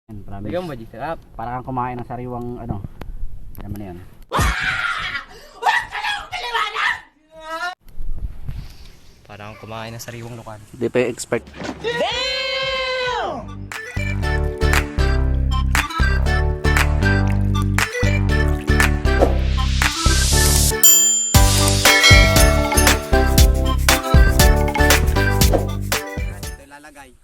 Promise. Bigyan mo ba, sarap? Para kang kumain ng sariwang ano. Alam mo na yan. Para kang kumain ng sariwang lukan. Hindi pa expect. Lalagay.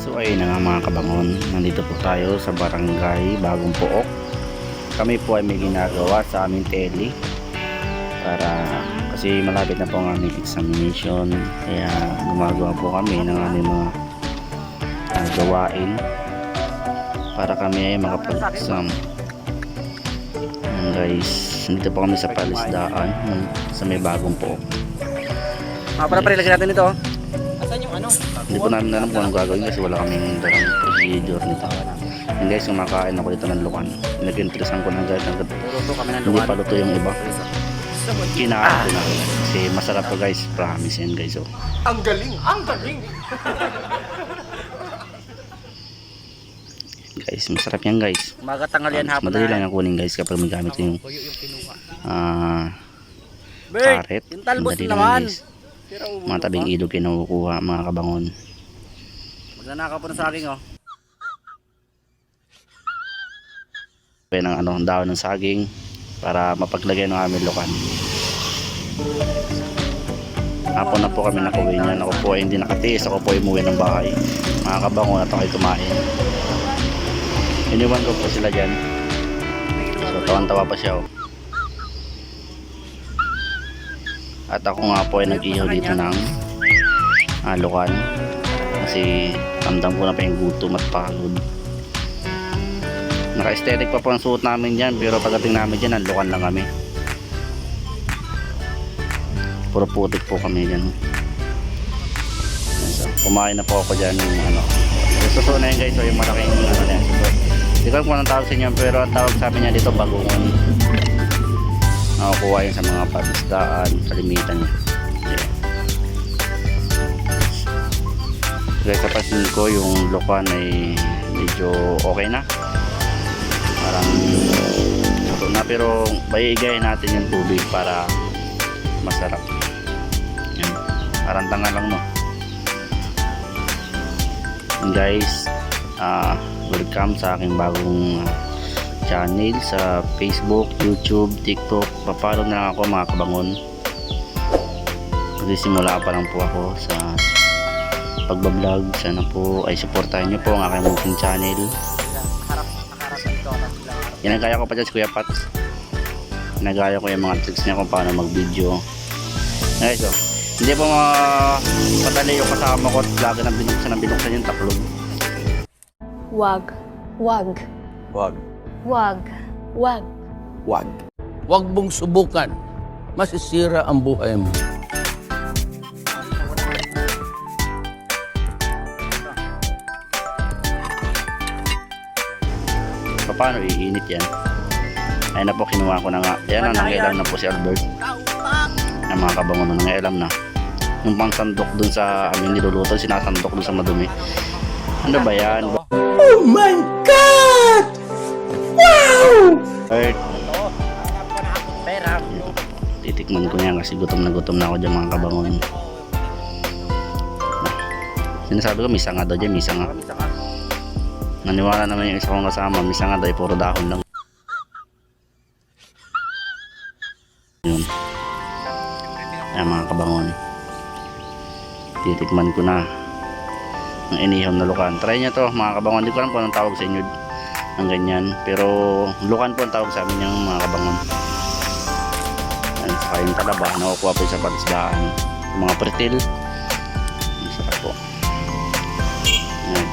So ayun na nga mga kabangon, nandito po tayo sa barangay Bagong Pook. Kami po ay may ginagawa sa aming teli para kasi malapit na po ang aming examination, kaya gumagawa po kami ng aming mga gawain para kami ay makapag-exam. Ayan guys, nandito po kami sa palisdaan sa may Bagong Pook. Para lagyan natin ito. Asan yung ano? Hindi po namin alam kung anong gagawin kasi wala kaming darang procedure nito. And guys, kumakain ako dito ng lukan. Nag-interesan ko na guys. Hindi pa luto yung iba. Kinain ko na. Kasi masarap to guys. Promise yan guys. Oh. Ang galing! Ang galing! Guys, masarap yan guys. Umaga, tanghal yan, hapon. Madali lang yung kunin guys kapag may gamit yung karet. Yung talbos Madali lang naman. guys. Mga tabing ilog kinukuha mga kabangon. Magnanakaw po na sa akin, oh. Ng ano, dahon ng saging para mapaglagay ng aming lukan. Hapon na po kami nakuwi niyan. Ako po ay hindi nakatiis. Ako po ay umuwi ng bahay. Mga kabangon at ako'y kumain. Iniwan ko po sila dyan. So tawan-tawa pa siya, oh. At ako nga po ay nag-ihaw dito ng lukan kasi ramdam ko na pa yung gutom at pagod. Naka-aesthetic pa po ang suot namin dyan, pero pagdating namin dyan lukan lang kami. Puro putik po kami dyan. So, kumain na po ako dyan yung ano. Suso na yun guys, so yung malaking ano na yan. Hindi ko alam kung anong tawag sa inyo, pero ang tawag sa amin niya dito bagungon. Nakukuha yun sa mga palisdaan, kalimitan niya. Kaya kapasin ko yung lukan ay medyo okay na. Parang luto na, pero baigayin natin yung tubig para masarap. Yan. Parang tanga lang, no? And guys, welcome sa aking bagong channel sa Facebook, YouTube, TikTok. Papalo na lang ako mga kabangon. Kasi simula pa lang po ako sa pagbablog. Sana po ay supportahan nyo po ang aking munting channel. Ginagaya ko pa dyan si Kuya Pats. Ginagaya ko yung mga tricks niya kung paano mag video. Guys, so hindi po madali yung kasama ko at lagi na binuksan yung taklog. Wag. Wag. Wag. Wag. Wag. Wag. Huwag mong subukan. Masisira ang buhay mo. Paano iinit yan? Ayun na po, kinuha ko na nga. Yan na, nangailam na po si Albert. Yung mga kabangon na nangailam na. Yung pang sandok dun sa aming niluluto, sinasandok dun sa madumi. Ano ba yan? Oh my God! Wow! Albert, titikman ko yan kasi gutom na ako dyan mga kabangon. Sinasabi ko, misa nga daw dyan, misa nga. Naniwala naman yung isa kong kasama, misa nga daw, puro dahon lang. Yun. Ayan mga kabangon. Titikman ko na ang iniham na lukan. Try nyo to mga kabangon. Hindi ko alam kung anong tawag sa inyo ng ganyan. Pero lukan po ang tawag sa amin yung mga kabangon. Ayan, saka yung talaba. Nakukuha po sa palisdaan. Yung mga pretil. Masarap po. Ayan.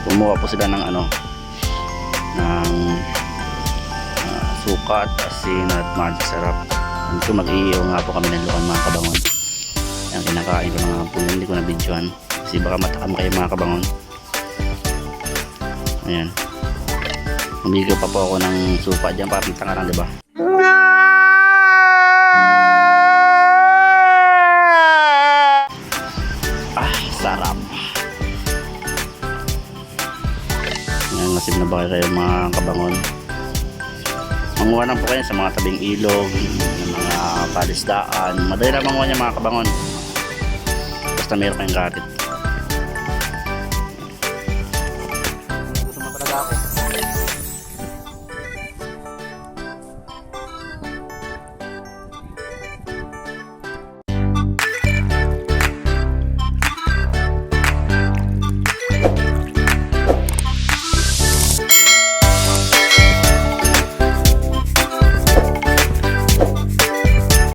Kumuha po sila ng ano, ng suka at asin at masarap. Ito mag-iiyaw nga po kami ng lukan mga kabangon. Ayan, kinakain ko na nga po. Hindi ko na videoan kasi baka matakam kayo mga kabangon. Ayan, umigaw pa po ako ng suka dyan para pintanga lang, diba? ba kayo mga kabangon? Manguha lang po kayo sa mga tabing ilog, ng mga palisdaan. Madali lang manguha niya mga kabangon. Basta meron kayong garit.